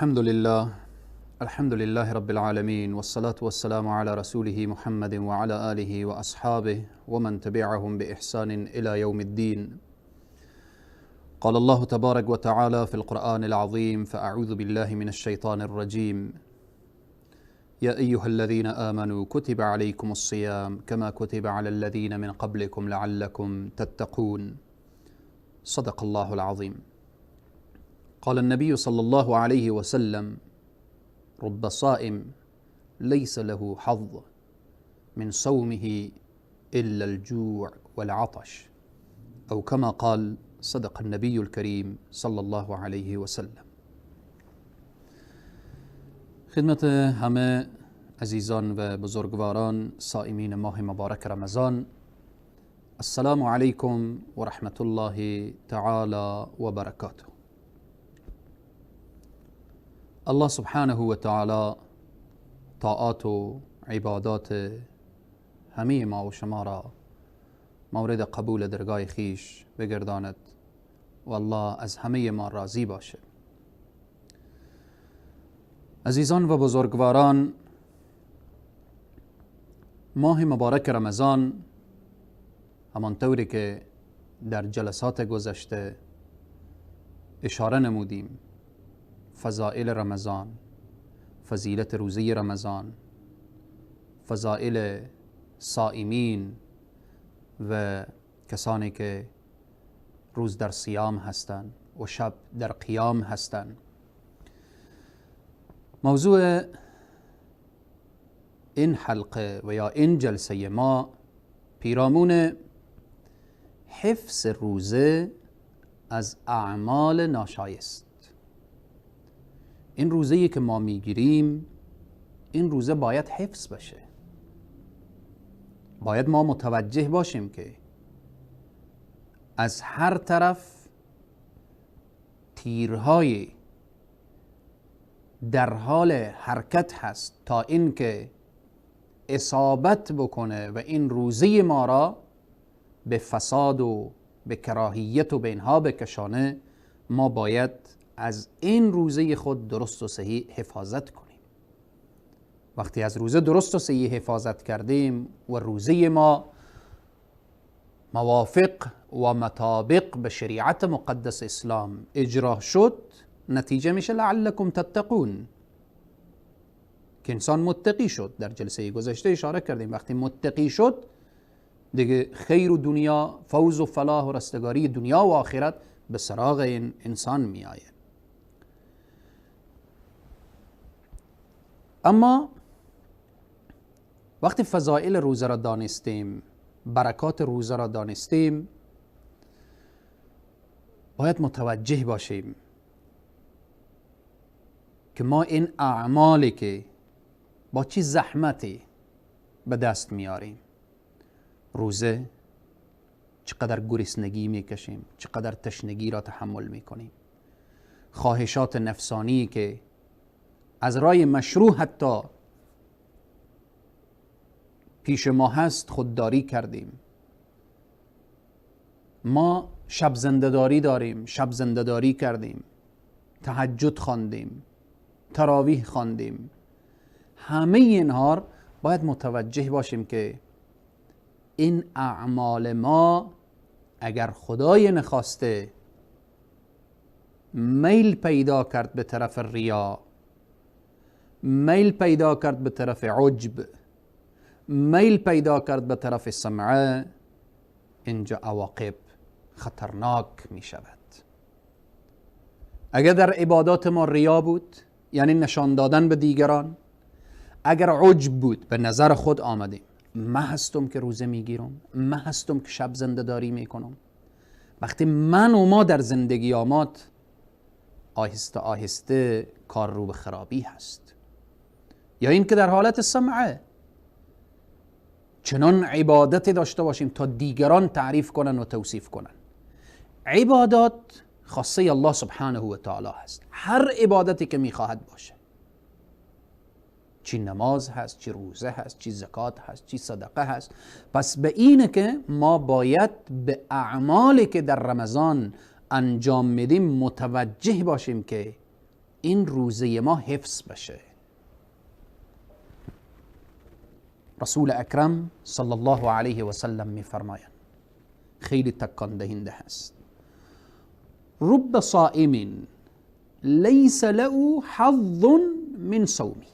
الحمد لله رب العالمين، والصلاة والسلام على رسوله محمد وعلى آله وأصحابه ومن تبعهم بإحسان إلى يوم الدين. قال الله تبارك وتعالى في القرآن العظيم: فأعوذ بالله من الشيطان الرجيم. يا أيها الذين آمنوا كتب عليكم الصيام كما كتب على الذين من قبلكم لعلكم تتقون. صدق الله العظيم. قال النبي صلى الله عليه وسلم: رب صائم ليس له حظ من صومه إلا الجوع والعطش، أو كما قال صدق النبي الكريم صلى الله عليه وسلم. خدمت همه عزیزان و بزرگواران صائمین ماه مبارک رمضان، السلام علیکم و رحمت الله تعالی و برکاته. الله سبحانه و تعالی طاعات و عبادات همه ما و شما را مورد قبول درگاه خیش بگرداند و الله از همه ما راضی باشه. عزیزان و بزرگواران، ماه مبارک رمضان همانطوری که در جلسات گذشته اشاره نمودیم، فضائل رمضان، فضیلت روزه رمضان، فضائل صائمین و کسانی که روز در صیام هستند و شب در قیام هستند. موضوع این حلقه و یا این جلسه ما پیرامون حفظ روزه از اعمال ناشایست. این روزه‌ای که ما میگیریم، این روزه باید حفظ بشه. باید ما متوجه باشیم که از هر طرف تیرهای در حال حرکت هست تا اینکه اصابت بکنه و این روزه ما را به فساد و به کراهیت و به اینها بکشانه. ما باید از این روزه خود درست و صحیح حفاظت کنیم. وقتی از روزه درست و صحیح حفاظت کردیم و روزه ما موافق و مطابق به شریعت مقدس اسلام اجرا شد، نتیجه میشه لعلکم تتقون، که انسان متقی شد. در جلسه گذشته اشاره کردیم وقتی متقی شد دیگه خیر و دنیا، فوز و فلاح و رستگاری دنیا و آخرت به سراغ این انسان می آید. اما وقتی فضائل روزه را دانستیم، برکات روزه را دانستیم، باید متوجه باشیم که ما این اعمالی که با چی زحمتی به دست میاریم، روزه چقدر گرسنگی میکشیم، چقدر تشنگی را تحمل میکنیم، خواهشات نفسانی که از رای مشروع حتی پیش ما هست خودداری کردیم. ما شب زنده‌داری داریم، شب زنده‌داری کردیم، تهجد خواندیم، تراویح خواندیم. همه اینها باید متوجه باشیم که این اعمال ما اگر خدای نخواسته میل پیدا کرد به طرف ریا، میل پیدا کرد به طرف عجب، میل پیدا کرد به طرف سمعه، اینجا عواقب خطرناک می شود. اگر در عبادات ما ریا بود، یعنی نشان دادن به دیگران، اگر عجب بود، به نظر خود آمدیم من هستم که روزه میگیرم، من هستم که شب زنده داری میکنم. وقتی من و ما در زندگی آمات، آهسته آهسته کار رو به خرابی هست. یا این که در حالت سمعه چنان عبادتی داشته باشیم تا دیگران تعریف کنن و توصیف کنن. عبادات خاصه الله سبحانه و تعالی هست. هر عبادتی که میخواهد باشه، چی نماز هست، چی روزه هست، چی زکات هست، چی صدقه هست. پس به اینه که ما باید به اعمالی که در رمضان انجام میدیم متوجه باشیم که این روزه ما حفظ بشه. رسول اکرم صلی الله علیه و سلم میفرمایند، خیلی تکان دهنده هست، رب صائم لیس له حظ من صومی.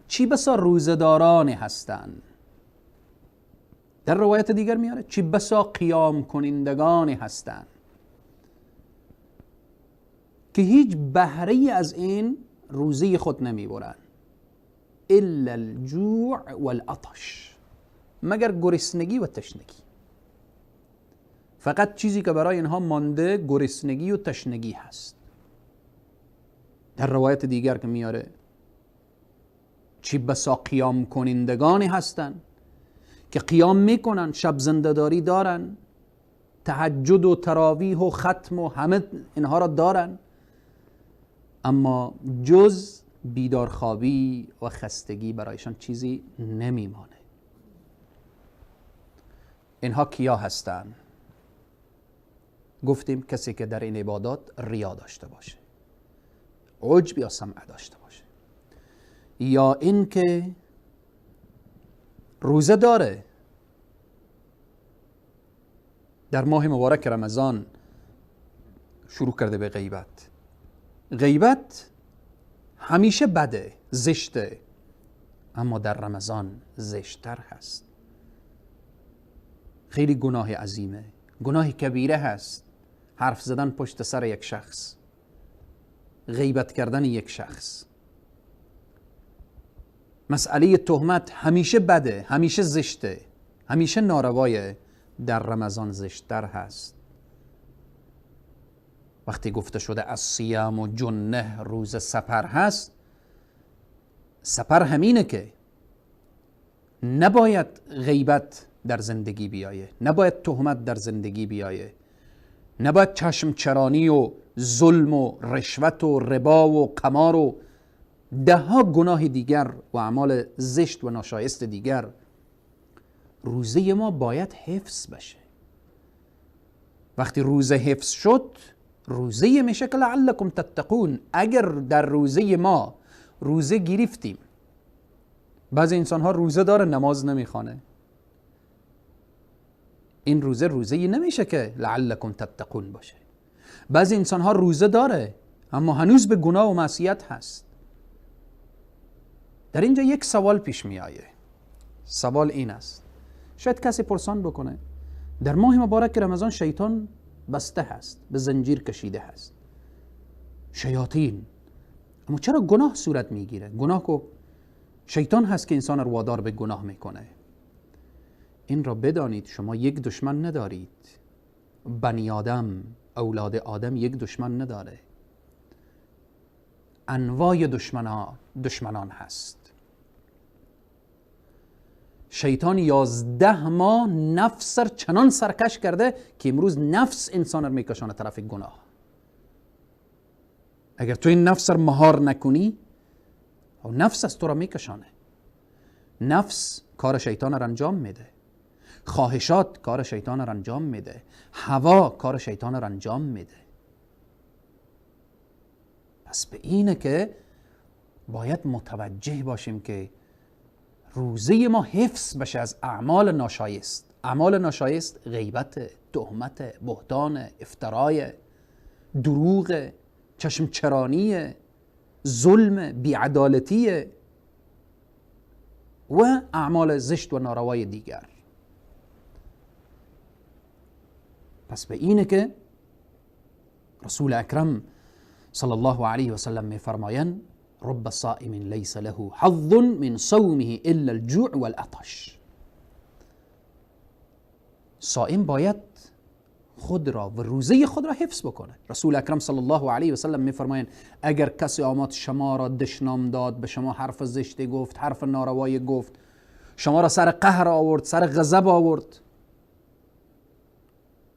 چی بسا روزدارانی هستند، در روایت دیگر میاره چی بسا قیام کنندگانی هستند که هیچ بهره از این روزه خود نمیبرند، الا الجوع والعطش، مگر گرسنگی و تشنگی. فقط چیزی که برای اینها مانده گرسنگی و تشنگی هست. در روایت دیگر که میاره چی بسا قیام کنندگانی هستند که قیام میکنن، شب زنده‌داری دارن، تهجد و تراویح و ختم و همه اینها را دارن، اما جز بیدارخوابی و خستگی برایشان چیزی نمیمانه. اینها کیا هستند؟ گفتیم کسی که در این عبادات ریا داشته باشه، عجب یا سمع داشته باشه، یا این که روزه داره، در ماه مبارک رمضان شروع کرده به غیبت. غیبت همیشه بده، زشته، اما در رمضان زشتر هست. خیلی گناه عظیمه، گناه کبیره هست. حرف زدن پشت سر یک شخص، غیبت کردن یک شخص، مسئله تهمت همیشه بده، همیشه زشته، همیشه ناروایه، در رمضان زشتر هست. وقتی گفته شده از صیام و جنه، روز سپر هست، سپر همینه که نباید غیبت در زندگی بیایه، نباید تهمت در زندگی بیایه، نباید چشم چرانی و ظلم و رشوت و ربا و قمار و ده ها گناه دیگر و اعمال زشت و ناشایست دیگر. روزه ما باید حفظ بشه. وقتی روزه حفظ شد، روزه میشه که لعلکم تتقون. اگر در روزه ما روزه گرفتیم، بعضی انسان ها روزه داره نماز نمیخوانه، این روزه نمیشه که لعلکم تتقون باشه. بعضی انسان ها روزه داره اما هنوز به گناه و معصیت هست. در اینجا یک سوال پیش می آیه. سوال این است، شاید کسی پرسان بکنه در ماه مبارک رمضان شیطان بسته هست، به زنجیر کشیده هست، شیاطین، اما چرا گناه صورت میگیره؟ گناه کو شیطان هست که انسان رو وادار به گناه میکنه. این را بدانید شما یک دشمن ندارید. بنی آدم، اولاد آدم یک دشمن نداره، انواع دشمنان هست. شیطان 11 ماه نفس چنان سرکش کرده که امروز نفس انسان رو میکشانه طرف گناه. اگر تو این نفس رو مهار نکنی، او نفس از تو را میکشانه. نفس کار شیطان رو انجام میده، خواهشات کار شیطان رو انجام میده، هوا کار شیطان رو انجام میده. پس به اینه که باید متوجه باشیم که روزه ما حفظ بشه از اعمال ناشایست. اعمال ناشایست غیبت، تهمت، بهتان، افترای، دروغ، چشم چرانی، ظلم، بیعدالتی و اعمال زشت و ناروای دیگر. پس به اینه که رسول اکرم صلی الله علیه و سلم میفرمایند رب صائم لیس له حظ من صومه الا الجوع والعطش. صائم باید خود را و روزه خود را حفظ بکنه. رسول اکرم صلی الله علیه و سلم میفرمایند اگر کسی آمد شما را دشنام داد، به شما حرف زشتی گفت، حرف ناروایی گفت، شما را سر قهر آورد، سر غضب آورد،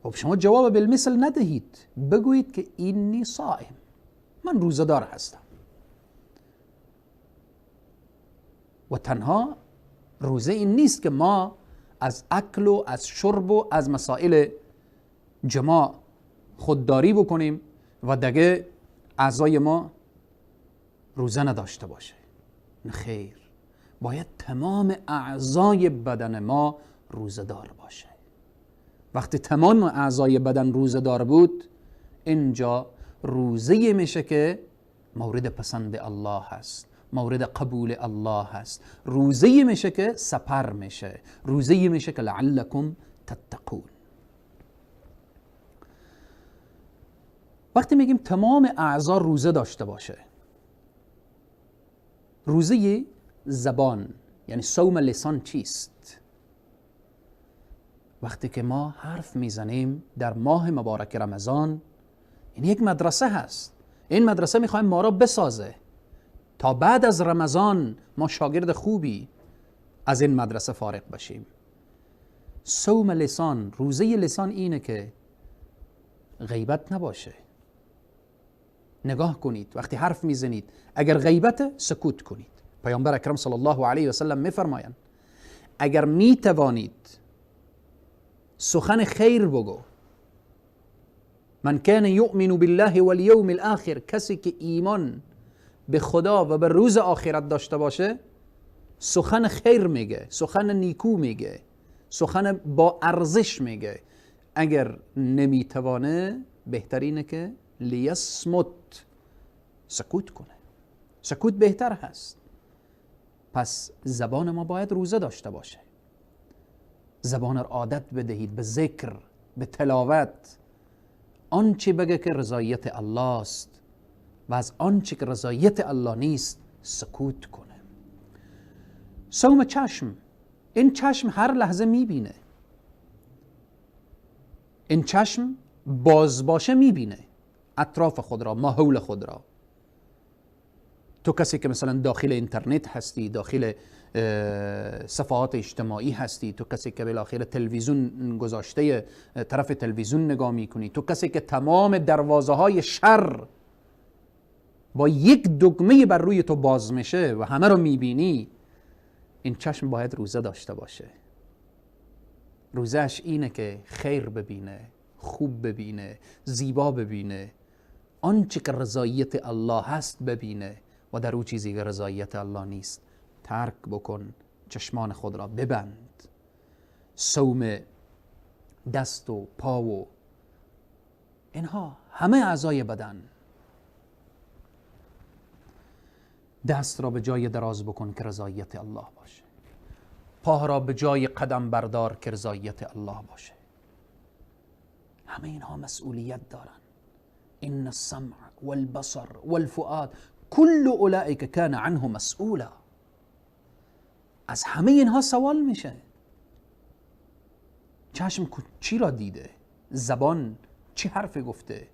خب شما جواب بالمثل ندهید، بگویید که اینی صائم، من روزدار هستم. و تنها روزه این نیست که ما از اکل و از شرب و از مسائل جماع خودداری بکنیم و دیگه اعضای ما روزه نداشته باشه. نه خیر، باید تمام اعضای بدن ما روزه دار باشه. وقتی تمام اعضای بدن روزه دار بود، اینجا روزه میشه که مورد پسند الله هست، مورد قبول الله هست. روزه میشه که سپر میشه، روزه میشه که لعلکم تتقون. وقتی میگیم تمام اعضا روزه داشته باشه، روزه زبان یعنی صوم لسان چیست؟ وقتی که ما حرف میزنیم در ماه مبارک رمضان، این یک مدرسه هست. این مدرسه میخوایم ما را بسازه تا بعد از رمضان ما شاگرد خوبی از این مدرسه فارغ بشیم. صوم لسان، روزه لسان اینه که غیبت نباشه. نگاه کنید وقتی حرف میزنید، اگر غیبت سکوت کنید. پیامبر اکرم صلی الله علیه و سلم میفرمایند اگر میتوانید سخن خیر بگو، من کان یؤمن بالله والیوم الاخر، کسی که ایمان به خدا و به روز آخرت داشته باشه سخن خیر میگه، سخن نیکو میگه، سخن با ارزش میگه. اگر نمیتوانه بهترینه که لیصمت، سکوت کنه. سکوت بهتر هست. پس زبان ما باید روزه داشته باشه. زبان را عادت بدهید به ذکر، به تلاوت. آنچه بگه که رضایت الله است و از آنچه که رضایت الله نیست سکوت کنه. صوم چشم، این چشم هر لحظه میبینه. این چشم باز باشه میبینه اطراف خود را، ماحول خود را. تو کسی که مثلا داخل اینترنت هستی، داخل صفحات اجتماعی هستی، تو کسی که بالاخره تلویزیون گذاشته طرف تلویزیون نگاه میکنی، تو کسی که تمام دروازه های شر با یک دکمه بر روی تو باز میشه و همه رو میبینی، این چشم باید روزه داشته باشه. روزهش اینه که خیر ببینه، خوب ببینه، زیبا ببینه، آنچه که رضایت الله هست ببینه و در او چیزی که رضایت الله نیست ترک بکن. چشمان خود را ببند. صوم دست و پا و اینها همه اعضای بدن. دست را به جای دراز بکن که رضایت الله باشه. پا را به جای قدم بردار که رضایت الله باشه. همه اینها مسئولیت دارن. ان السمع والبصر والفؤاد كل اولئک کان عنه مسئولا. از همه اینها سوال میشه. چشم چی را دیده؟ زبان چی حرف گفته؟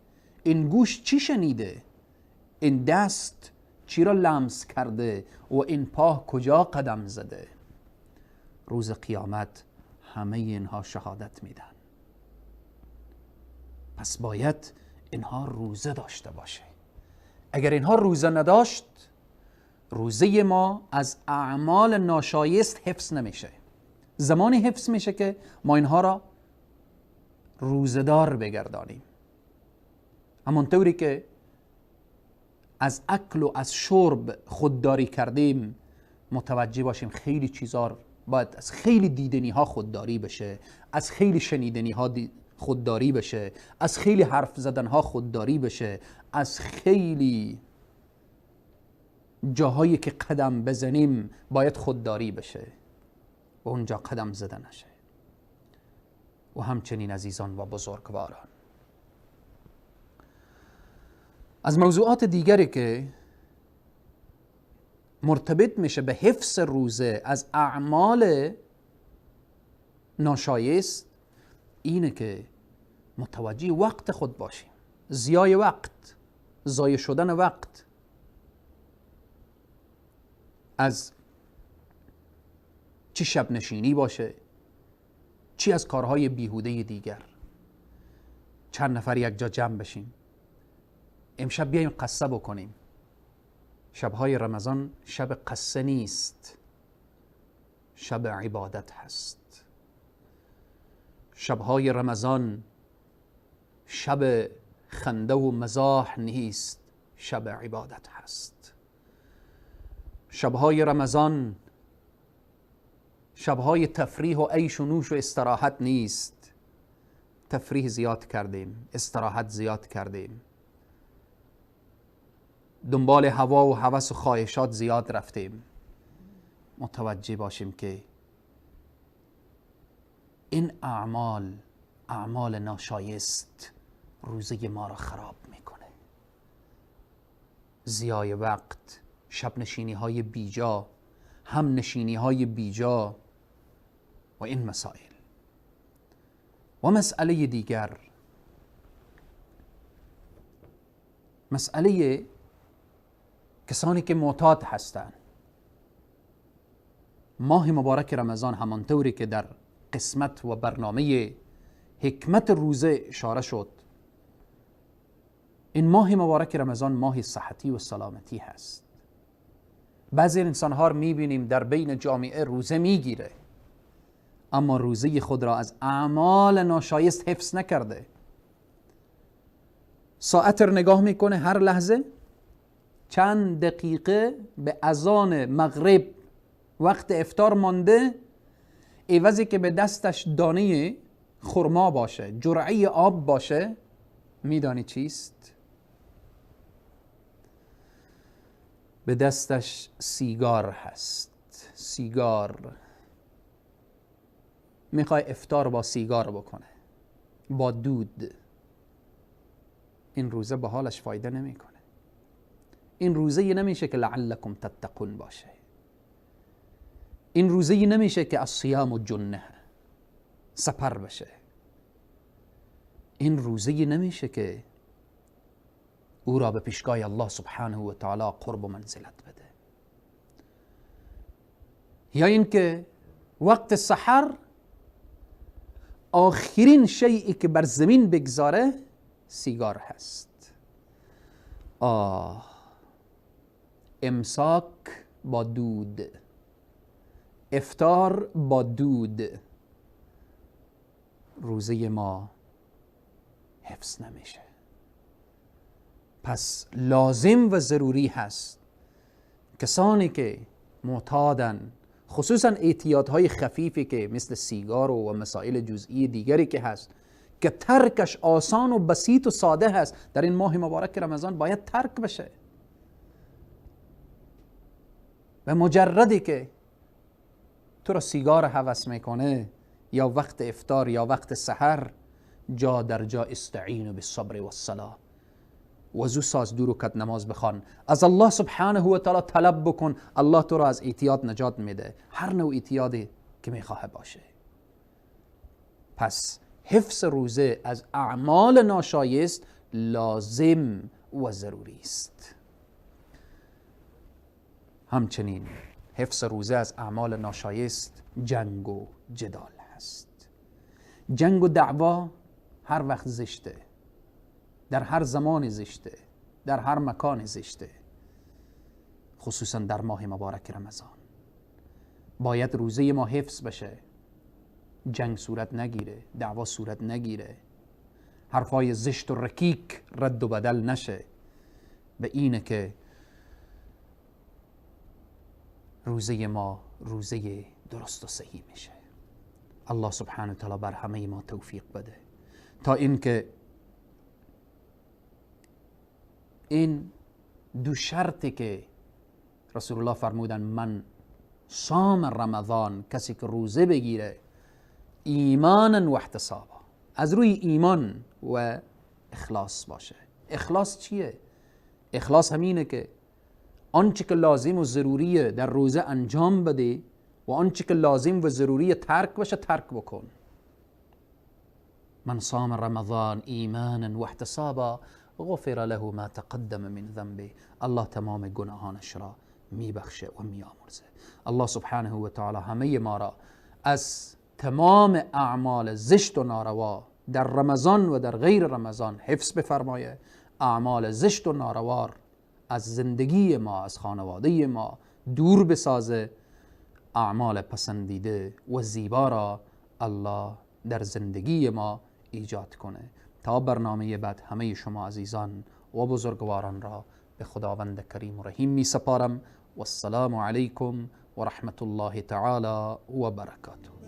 این گوش چی شنیده؟ این دست چی را لمس کرده؟ و این پا کجا قدم زده؟ روز قیامت همه اینها شهادت میدن. پس باید اینها روزه داشته باشه. اگر اینها روزه نداشت، روزه ما از اعمال ناشایست حفظ نمیشه. زمانی حفظ میشه که ما اینها را روزدار بگردانیم. همونطوری که از اکل و از شرب خودداری کردیم، متوجه باشیم خیلی چیزا باید از خیلی دیدنی ها خودداری بشه، از خیلی شنیدنی ها خودداری بشه، از خیلی حرف زدن ها خودداری بشه، از خیلی جاهایی که قدم بزنیم باید خودداری بشه و اونجا قدم زده نشه. و همچنین عزیزان و بزرگواران، از موضوعات دیگری که مرتبط میشه به حفظ روزه از اعمال ناشایست اینه که متوجه وقت خود باشیم. ضیاع وقت، ضایع شدن وقت از چی شب نشینی باشه، چی از کارهای بیهوده دیگر. چند نفر یک جا جمع بشیم، امشب بیایم قصه بکنیم. شبهای رمضان شب قصه نیست، شب عبادت هست. شبهای رمضان شب خنده و مزاح نیست، شب عبادت هست. شبهای رمضان شبهای تفریح و عیش و نوش و استراحت نیست. تفریح زیاد کردیم، استراحت زیاد کردیم، دنبال هوا و هوس و خواهشات زیاد رفتیم. متوجه باشیم که این اعمال ناشایست روزه ما را خراب میکنه. ضیاع وقت، شب نشینی های بیجا، هم نشینی های بیجا و این مسائل. و مسئله دیگر، مسئله کسانی که معتاد هستند. ماه مبارک رمضان همانطوری که در قسمت و برنامه حکمت روزه اشاره شد، این ماه مبارک رمضان ماه صحتی و سلامتی هست. بعضی انسان ها رو میبینیم در بین جامعه روزه میگیره اما روزه خود را از اعمال ناشایست حفظ نکرده. ساعت رو نگاه میکنه، هر لحظه چند دقیقه به اذان مغرب وقت افطار مانده، عوضی که به دستش دانه خرما باشه، جرعه آب باشه، میدانی چیست؟ به دستش سیگار هست. سیگار. میخوای افطار با سیگار بکنه، با دود. این روزه به حالش فایده نمیکنه. این روزه نمیشه که لعلکم تتقون باشه. این روزه نمیشه که الصیام جنه سپر بشه. این روزه نمیشه که او را به پیشگاه الله سبحانه و تعالی قرب و منزلت بده. یا اینکه وقت سحر آخرین شیئی که بر زمین بگذاره سیگار هست. امساک با دود، افطار با دود، روزه ما حفظ نمیشه. پس لازم و ضروری هست کسانی که معتادن، خصوصا اعتیادهای خفیفی که مثل سیگار و مسائل جزئی دیگری که هست که ترکش آسان و بسیط و ساده هست، در این ماه مبارک رمضان باید ترک بشه. و مجردی که تو را سیگار هوس میکنه یا وقت افطار یا وقت سحر، جا در جا استعینوا بالصبر والصلاة، وضو ساز، دو رکعت نماز بخوان، از الله سبحانه و تعالی طلب بکن، الله تو را از اعتیاد نجات میده، هر نوع اعتیادی که میخواه باشه. پس حفظ روزه از اعمال ناشایست لازم و ضروری است. همچنین حفظ روزه از اعمال ناشایست جنگ و جدال هست. جنگ و دعوا هر وقت زشته، در هر زمان زشته، در هر مکان زشته، خصوصا در ماه مبارک رمضان. باید روزه ما حفظ بشه، جنگ صورت نگیره، دعوا صورت نگیره، حرفای زشت و رکیک رد و بدل نشه. به اینه که روزه ما روزه درست و صحیح میشه. الله سبحانه و تعالی بر همه ما توفیق بده تا اینکه این دو شرطی که رسول الله فرمودن من صام رمضان، کسی که روزه بگیره ایمانا و احتسابا، از روی ایمان و اخلاص باشه. اخلاص چیه؟ اخلاص همینه که آنچه که لازم و ضروریه در روزه انجام بده و آنچه که لازم و ضروریه ترک بشه ترک بکن. من صام رمضان ایمانا و احتسابا غفر له ما تقدم من ذنبه، الله تمام گناهانش را میبخشه و میامرزه. الله سبحانه و تعالی همه ما را از تمام اعمال زشت و ناروا در رمضان و در غیر رمضان حفظ بفرمایه. اعمال زشت و ناروار از زندگی ما، از خانواده ما دور بسازه. اعمال پسندیده و زیبا را الله در زندگی ما ایجاد کنه. تا برنامه بعد همه شما عزیزان و بزرگواران را به خداوند کریم و رحیم می سپارم. والسلام علیکم و رحمت الله تعالی و برکاته.